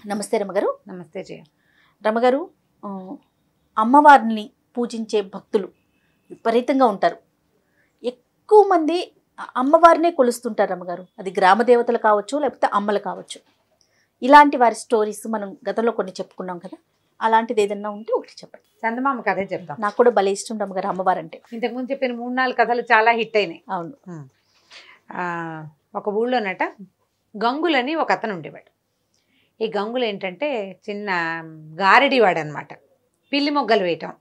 నమస్తే రమగారు. నమస్తే జయ. రమగారు, అమ్మవారిని పూజించే భక్తులు విపరీతంగా ఉంటారు. ఎక్కువ మంది అమ్మవారినే కొలుస్తుంటారు రమగారు. అది గ్రామ దేవతలు కావచ్చు, లేకపోతే అమ్మలు కావచ్చు. ఇలాంటి వారి స్టోరీస్ మనం గతంలో కొన్ని చెప్పుకున్నాం కదా, అలాంటిది ఏదన్నా ఉంటే ఒకటి చెప్పండి. చందమామ కథే చెప్తాం. నాకు కూడా భలే ఇష్టం రమగారు అమ్మవారు అంటే. ఇంతకుముందు చెప్పిన 3-4 కథలు చాలా హిట్ అయినాయి. అవును. ఒక ఊళ్ళోనట గంగులని ఒక అతను ఉండేవాడు. ఈ గంగులు ఏంటంటే చిన్న గారడివాడు అనమాట. పిల్లి మొగ్గలేయటం.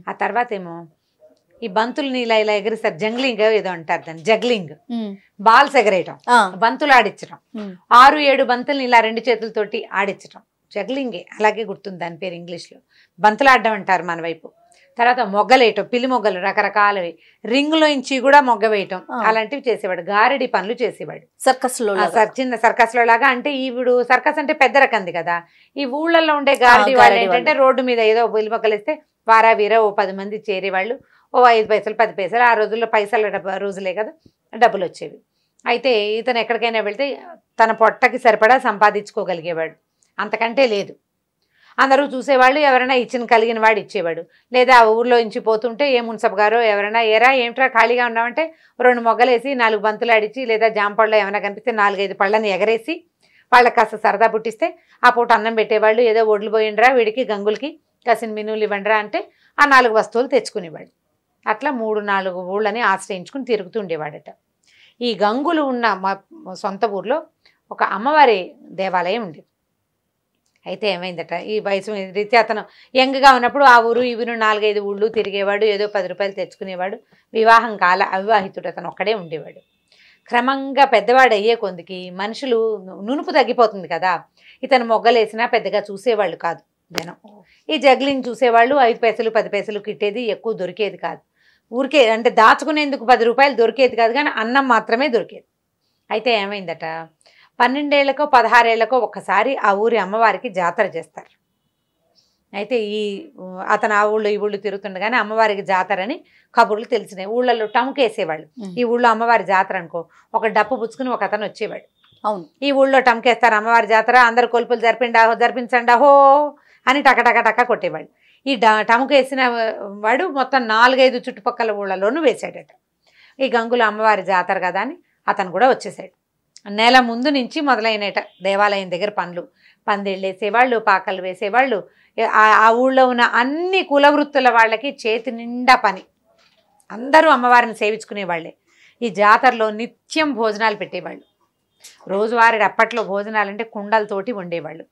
ఆ తర్వాత ఏమో ఈ బంతుల్ని ఇలా ఇలా ఎగిరిస్తారు, జంగ్లింగ్ ఏదో అంటారు దాన్ని, జగ్లింగ్. బాల్స్ ఎగరేయటం, బంతులు ఆడించడం, 6-7 బంతుల్ని ఇలా 2 చేతులతోటి ఆడించడం, జగ్లింగే. అలాగే గుర్తుంది దాని పేరు ఇంగ్లీష్లో. బంతులు ఆడడం అంటారు మన వైపు. తర్వాత మొగ్గలేయటం, పిల్లి మొగ్గలు రకరకాలవి, రింగులో ఇంచి కూడా మొగ్గ వేయటం, అలాంటివి చేసేవాడు. గారడి పనులు చేసేవాడు. సర్కస్లో చిన్న సర్కస్లో లాగా. అంటే ఇప్పుడు సర్కస్ అంటే పెద్ద రకంది కదా. ఈ ఊళ్ళల్లో ఉండే గారడి వాళ్ళు ఏంటంటే రోడ్డు మీద ఏదో పిల్లి మొగ్గలు వేస్తే వారా వీరా ఓ 10 మంది చేరేవాళ్ళు. ఓ 5 పైసలు 10 పైసలు. ఆ రోజుల్లో పైసల రోజులే కదా, డబ్బులు వచ్చేవి. అయితే ఇతను ఎక్కడికైనా వెళ్తే తన పొట్టకి సరిపడా సంపాదించుకోగలిగేవాడు, అంతకంటే లేదు. అందరూ చూసేవాళ్ళు, ఎవరైనా ఇచ్చిన కలిగిన వాడు ఇచ్చేవాడు. లేదా ఆ ఊర్లో ఇంచి పోతుంటే ఏ మున్సబ్ గారో ఎవరైనా ఏమిట్రా ఖాళీగా ఉన్నామంటే 2 మొగ్గలేసి 4 బంతులు ఆడిచి, లేదా జాంపళ్ళు ఏమైనా కనిపిస్తే 4-5 పళ్ళని ఎగరేసి వాళ్ళకి కాస్త సరదా పుట్టిస్తే ఆ పూట అన్నం పెట్టేవాళ్ళు. ఏదో ఒడ్లు పోయిండ్రా వీడికి గంగులకి కాసిన మినువులు ఇవ్వండిరా అంటే ఆ 4 వస్తువులు తెచ్చుకునేవాడు. అట్లా 3-4 ఊళ్ళని ఆశ్రయించుకుని తిరుగుతూ ఉండేవాడట. ఈ గంగులు ఉన్న మా సొంత ఊర్లో ఒక అమ్మవారి దేవాలయం ఉండేది. అయితే ఏమైందట, ఈ వయసు రీతి అతను యంగ్గా ఉన్నప్పుడు ఆ ఊరు ఈ ఊరు 4-5 ఊళ్ళు తిరిగేవాడు. ఏదో 10 రూపాయలు తెచ్చుకునేవాడు. వివాహం కాల అవివాహితుడు అతను ఒక్కడే ఉండేవాడు. క్రమంగా పెద్దవాడు అయ్యే కొందికి మనుషులు నునుపు తగ్గిపోతుంది కదా. ఇతను మొగ్గలేసినా పెద్దగా చూసేవాళ్ళు కాదు జనం. ఈ జగ్లింగ్ చూసేవాళ్ళు. 5 పైసలు 10 పైసలు కిట్టేది, ఎక్కువ దొరికేది కాదు. ఊరికే అంటే దాచుకునేందుకు 10 రూపాయలు దొరికేది కాదు, కానీ అన్నం మాత్రమే దొరికేది. అయితే ఏమైందట, 12 ఏళ్లకో 16 ఏళ్లకో ఒక్కసారి ఆ ఊరి అమ్మవారికి జాతర చేస్తారు. అయితే అతను ఆ ఊళ్ళో ఈ ఊళ్ళు తిరుగుతుండగానే అమ్మవారికి జాతర అని కబుర్లు తెలిసినాయి. ఊళ్ళల్లో టముకేసేవాళ్ళు. ఈ ఊళ్ళో అమ్మవారి జాతర అనుకో, ఒక డప్పు పుచ్చుకుని ఒక అతను వచ్చేవాడు. అవును, ఈ ఊళ్ళో టముకేస్తారు అమ్మవారి జాతర, అందరు కొలుపులు జరిపించండి అహో అని టక కొట్టేవాడు. ఈ టముకు వేసిన వాడు మొత్తం 4-5 చుట్టుపక్కల ఊళ్ళలోనూ వేసాడట. ఈ గంగుల అమ్మవారి జాతర కదా అని అతను కూడా వచ్చేసాడు. నెల ముందు నుంచి మొదలైనట దేవాలయం దగ్గర పనులు. పందిళ్ళు వేసేవాళ్ళు, పాకలు వేసేవాళ్ళు. ఆ ఊళ్ళో ఉన్న అన్ని కులవృత్తుల వాళ్ళకి చేతి నిండా పని. అందరూ అమ్మవారిని సేవించుకునేవాళ్ళే. ఈ జాతరలో నిత్యం భోజనాలు పెట్టేవాళ్ళు. రోజువారీ అప్పట్లో భోజనాలంటే కుండలతోటి వండేవాళ్ళు.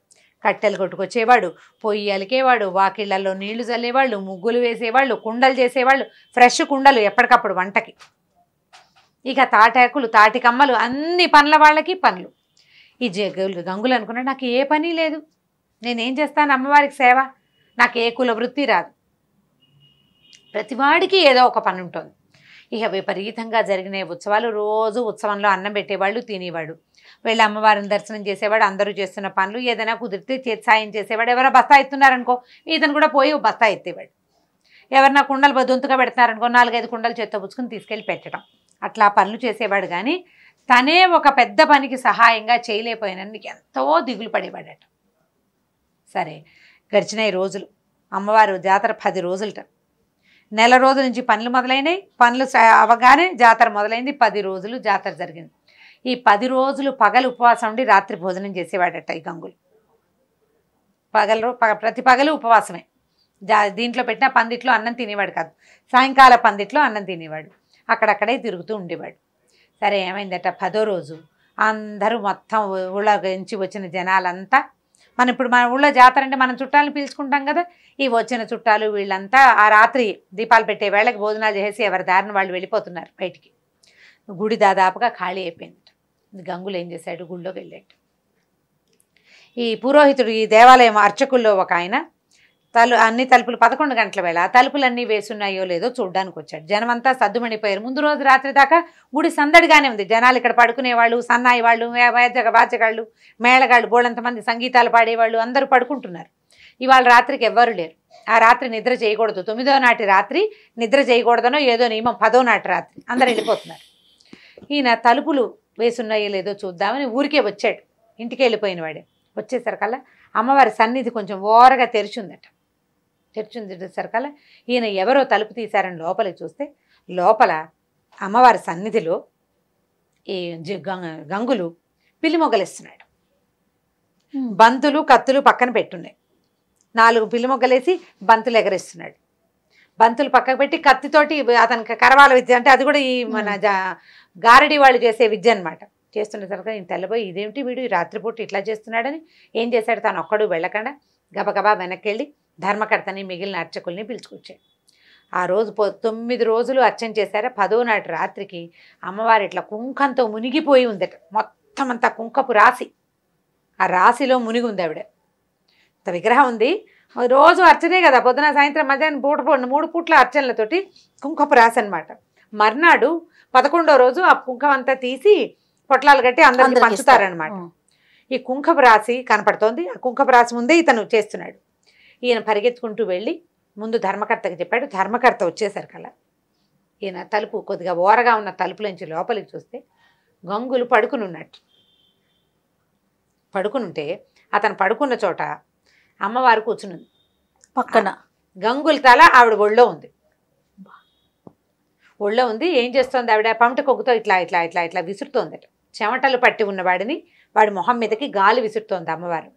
కట్టెలు కొట్టుకొచ్చేవాడు, పొయ్యి అలికేవాడు, వాకిళ్లలో నీళ్లు చల్లేవాళ్ళు, ముగ్గులు వేసేవాళ్ళు, కుండలు చేసేవాళ్ళు. ఫ్రెష్ కుండలు ఎప్పటికప్పుడు వంటకి. ఇక తాటాకులు, తాటికమ్మలు, అన్ని పనుల వాళ్ళకి పనులు. ఈ గంగులు అనుకున్నాడు, నాకు ఏ పని లేదు, నేనేం చేస్తాను అమ్మవారికి సేవ, నాకు ఏ కుల వృత్తి రాదు. ప్రతివాడికి ఏదో ఒక పని ఉంటుంది. ఇక విపరీతంగా జరిగిన ఉత్సవాలు. రోజు ఉత్సవంలో అన్నం పెట్టేవాళ్ళు, తినేవాడు. వెళ్ళి అమ్మవారిని దర్శనం చేసేవాడు. అందరూ చేస్తున్న పనులు ఏదైనా కుదిరితే చేతి సాయం చేసేవాడు. ఎవరైనా బస్తా ఎత్తున్నారనుకో ఇతను కూడా పోయి బస్తా ఎత్తేవాడు. ఎవరైనా కుండలు దొంతుగా పెడతారనుకో 4-5 కుండలు చేత్తో పుచ్చుకుని తీసుకెళ్ళి పెట్టడం. అట్లా పనులు చేసేవాడు. కానీ తనే ఒక పెద్ద పనికి సహాయంగా చేయలేకపోయినందుకు ఎంతో దిగులు పడేవాడట. సరే గడిచినాయి రోజులు. అమ్మవారు జాతర 10 రోజులట. నెల రోజుల నుంచి పనులు మొదలైనాయి. పనులు అవగానే జాతర మొదలైంది. 10 రోజులు జాతర జరిగింది. ఈ 10 రోజులు పగలు ఉపవాసం ఉండి రాత్రి భోజనం చేసేవాడట ఈ గంగులు. ప్రతి పగలు ఉపవాసమే. దీంట్లో పెట్టిన పందిట్లో అన్నం తినేవాడు కాదు. సాయంకాల పందిట్లో అన్నం తినేవాడు. అక్కడక్కడే తిరుగుతూ ఉండేవాడు. సరే ఏమైందట, 10వ రోజు అందరూ మొత్తం ఊళ్ళో నుంచి వచ్చిన జనాలంతా, ఇప్పుడు మన ఊళ్ళో జాతర అంటే మనం చుట్టాలను పిలుచుకుంటాం కదా, ఈ వచ్చిన చుట్టాలు వీళ్ళంతా ఆ రాత్రి దీపాలు పెట్టే వేళకి భోజనాలు చేసి ఎవరి దారిని వాళ్ళు వెళ్ళిపోతున్నారు బయటికి. గుడి దాదాపుగా ఖాళీ అయిపోయింది. గంగులు ఏం చేశాడు, గుళ్ళోకి వెళ్ళాడు. ఈ పురోహితుడు, ఈ దేవాలయం అర్చకుల్లో ఒక ఆయన అన్ని తలుపులు 11 గంటల వేళ తలుపులన్నీ వేసున్నాయో లేదో చూడ్డానికి వచ్చాడు. జనమంతా సద్దుమణిపోయారు. ముందు రోజు రాత్రి దాకా గుడి సందడిగానే ఉంది. జనాలు ఇక్కడ పడుకునేవాళ్ళు, సన్నాయి వాళ్ళు, వాద్యగాళ్ళు, మేళగాళ్ళు, బోళ్ళంతమంది సంగీతాలు పాడేవాళ్ళు అందరూ పడుకుంటున్నారు. ఇవాళ రాత్రికి ఎవ్వరు లేరు. ఆ రాత్రి నిద్ర చేయకూడదు. 9వ నాటి రాత్రి నిద్ర చేయకూడదనో ఏదో నియమం. 10వ నాటి రాత్రి అందరు వెళ్ళిపోతున్నారు. ఈయన తలుపులు వేసున్నాయో లేదో చూద్దామని ఊరికే వచ్చాడు. ఇంటికి వెళ్ళిపోయిన వాడే. వచ్చేసరికల్లా అమ్మవారి సన్నిధి కొంచెం ఓరగా తెరిచిందట. తెరిచిందేసరికల్లా ఈయన ఎవరో తలుపు తీశారని లోపలికి చూస్తే లోపల అమ్మవారి సన్నిధిలో ఈ గంగులు పిల్లి మొగ్గలేస్తున్నాడు. బంతులు కత్తులు పక్కన పెట్టున్నాయి. 4 పిల్లి మొగ్గలేసి బంతులు ఎగరేస్తున్నాడు. బంతులు పక్కకు పెట్టి కత్తితోటి అతనికి కరవాల విద్య అంటే అది కూడా ఈ మన గారడి వాళ్ళు చేసే విద్య అనమాట. చేస్తున్నసరికి ఈయన తెల్లబోయి ఇదేమిటి వీడు ఈ రాత్రిపూట ఇట్లా చేస్తున్నాడని ఏం చేశాడు, తను ఒక్కడు వెళ్ళకుండా గబగబా వెనక్కి వెళ్ళి ధర్మకర్తని మిగిలిన అర్చకుల్ని పిలుచుకొచ్చాడు. ఆ రోజు 9 రోజులు అర్చన చేశారా. 10వ నాటి రాత్రికి అమ్మవారు ఇట్లా కుంకంతో మునిగిపోయి ఉందట. మొత్తం అంతా కుంకపు రాశి, ఆ రాశిలో మునిగి ఉంది ఆవిడ. ఇంత విగ్రహం ఉంది. రోజు అర్చనే కదా, పొద్దున సాయంత్రం మధ్యాహ్నం 3 పూట్ల అర్చనలతోటి కుంకపు రాశి అనమాట. మర్నాడు 11వ రోజు ఆ కుంకం అంతా తీసి పొట్లాలు కట్టి అందరికి పంచుతారనమాట. ఈ కుంకపు రాశి కనపడుతోంది. ఆ కుంకపు రాశి ముందే ఇతను చేస్తున్నాడు. ఈయన పరిగెత్తుకుంటూ వెళ్ళి ముందు ధర్మకర్తకి చెప్పాడు. ధర్మకర్త వచ్చేసరికల్లా ఈయన తలుపు కొద్దిగా ఓరగా ఉన్న తలుపులోంచి లోపలికి చూస్తే గంగులు పడుకుని ఉన్నట్టు. పడుకునుంటే అతను పడుకున్న చోట అమ్మవారు కూర్చునుంది పక్కన. గంగుల తల ఆవిడ ఒళ్ళో ఉంది. ఒళ్ళో ఉంది. ఏం చేస్తోంది ఆవిడ, పమిట కొగ్గుతో ఇట్లా ఇట్లా ఇట్లా ఇట్లా విసురుతోందట. చెమటలు పట్టి ఉన్నవాడిని వాడి మొహం మీదకి గాలి విసురుతోంది అమ్మవారు.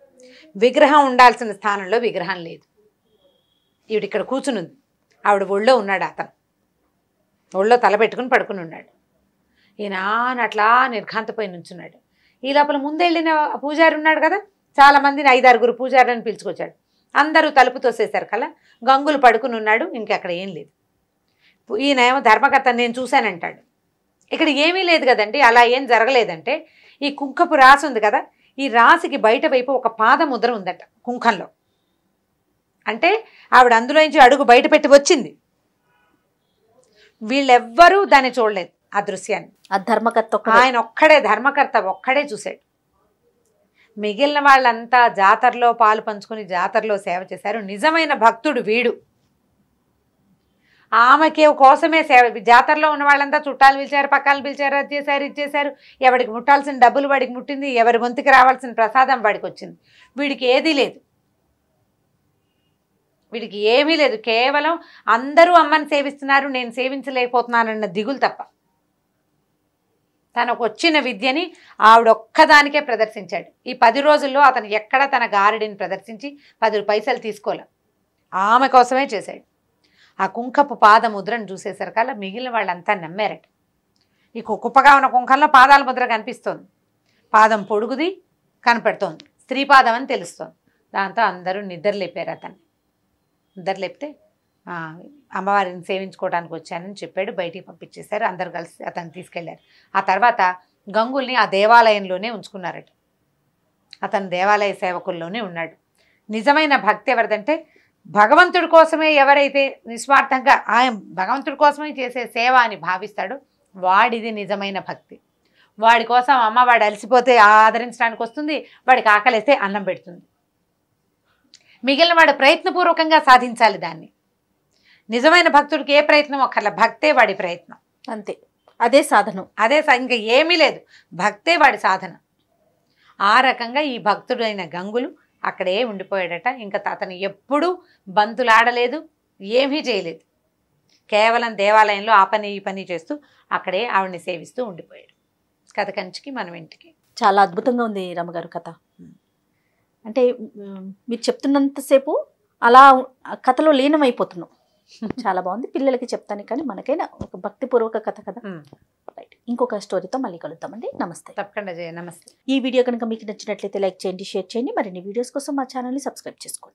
విగ్రహం ఉండాల్సిన స్థానంలో విగ్రహం లేదు. ఈవిడ ఇక్కడ కూర్చునుంది. ఆవిడ ఒళ్ళో ఉన్నాడు. అతను ఒళ్ళో తల పెట్టుకుని పడుకుని ఉన్నాడు. ఈయన అట్లా నిర్ఘాంతపోయి నుంచున్నాడు. ఈ లోపల ముందెళ్ళిన పూజారి ఉన్నాడు కదా, చాలా మందిని 5-6 పూజారులను పిలుచుకొచ్చాడు. అందరూ తలుపు తోసేశారు కల్లా గంగులు పడుకుని ఉన్నాడు. ఇంకెక్కడ ఏం లేదు. ఈయన ఏమో ధర్మకర్త నేను చూశానంటాడు. ఇక్కడ ఏమీ లేదు కదండి, అలా ఏం జరగలేదంటే ఈ కుంకపు రాసి ఉంది కదా, ఈ రాశికి బయట వైపు ఒక పాదముద్ర ఉందట కుంకంలో. అంటే ఆవిడ అందులోంచి అడుగు బయట పెట్టి వచ్చింది. వీళ్ళెవ్వరూ దాన్ని చూడలేదు ఆ దృశ్యాన్ని. ఆ ధర్మకర్త ఆయన ఒక్కడే, ధర్మకర్త ఒక్కడే చూశాడు. మిగిలిన వాళ్ళంతా జాతరలో పాలు పంచుకొని జాతరలో సేవ చేశారు. నిజమైన భక్తుడు వీడు. ఆమెకి కోసమే సేవ. జాతరలో ఉన్న వాళ్ళంతా చుట్టాలు పిలిచారు, పక్కాలు పిలిచారు, అది చేశారు, ఇది చేశారు. ఎవరికి ముట్టాల్సిన డబ్బులు వాడికి ముట్టింది, ఎవరి గొంతుకి రావాల్సిన ప్రసాదం వాడికి వచ్చింది. వీడికి ఏదీ లేదు, వీడికి ఏమీ లేదు. కేవలం అందరూ అమ్మని సేవిస్తున్నారు, నేను సేవించలేకపోతున్నానన్న దిగులు తప్ప. తనకు వచ్చిన విద్యని ఆవిడొక్కదానికే ప్రదర్శించాడు. ఈ 10 రోజుల్లో అతను ఎక్కడ తన గారడిని ప్రదర్శించి 10 పైసలు తీసుకోలే. ఆమె కోసమే చేశాడు. ఆ కుంకపు పాద ముద్రను చూసేసరికల్లా మిగిలిన వాళ్ళంతా నమ్మారట. ఈ కుప్పగా ఉన్న కుంకంలో పాదాల ముద్ర కనిపిస్తోంది. పాదం పొడుగుది కనపడుతోంది, స్త్రీ పాదం అని తెలుస్తోంది. దాంతో అందరూ నిద్రలేపారు అతన్ని. నిద్రలేపితే అమ్మవారిని సేవించుకోవడానికి వచ్చానని చెప్పాడు. బయటికి పంపించేశారు. అందరు కలిసి అతన్ని తీసుకెళ్లారు. ఆ తర్వాత గంగుల్ని ఆ దేవాలయంలోనే ఉంచుకున్నారట. అతను దేవాలయ సేవకుల్లోనే ఉన్నాడు. నిజమైన భక్తి ఎవరిదంటే భగవంతుడి కోసమే ఎవరైతే నిస్వార్థంగా ఆయన భగవంతుడి కోసమే చేసే సేవ అని భావిస్తాడో వాడిది నిజమైన భక్తి. వాడి కోసం అమ్మ వాడు అలసిపోతే ఆదరించడానికి వస్తుంది, వాడికి ఆకలిస్తే అన్నం పెడుతుంది. మిగిలిన వాడు ప్రయత్నపూర్వకంగా సాధించాలి దాన్ని. నిజమైన భక్తుడికి ఏ ప్రయత్నం ఒక్కర్ల, భక్తే వాడి ప్రయత్నం, అంతే. అదే సాధనం, అదే ఇంకా ఏమీ లేదు, భక్తే వాడి సాధన. ఆ రకంగా ఈ భక్తుడైన గంగులు అక్కడే ఉండిపోయాడట. ఇంకా అతను ఎప్పుడూ బంతులాడలేదు, ఏమీ చేయలేదు. కేవలం దేవాలయంలో ఆ పని ఈ పని చేస్తూ అక్కడే ఆవిడని సేవిస్తూ ఉండిపోయాడు. కథ కంచికి మనం ఇంటికి. చాలా అద్భుతంగా ఉంది రమ్మగారు కథ. అంటే మీరు చెప్తున్నంతసేపు అలా కథలో లీనమైపోతున్నాం. చాలా బాగుంది. పిల్లలకి చెప్తాను కానీ మనకైనా ఒక భక్తిపూర్వక కథ కదా. రైట్, ఇంకొక స్టోరీతో మళ్ళీ కలుద్దామండి. నమస్తే. తప్పకుండా నమస్తే. ఈ వీడియో కనుక మీకు నచ్చినట్లయితే లైక్ చేయండి, షేర్ చేయండి. మరిన్ని వీడియోస్ కోసం మా ఛానల్ని సబ్స్క్రైబ్ చేసుకోండి.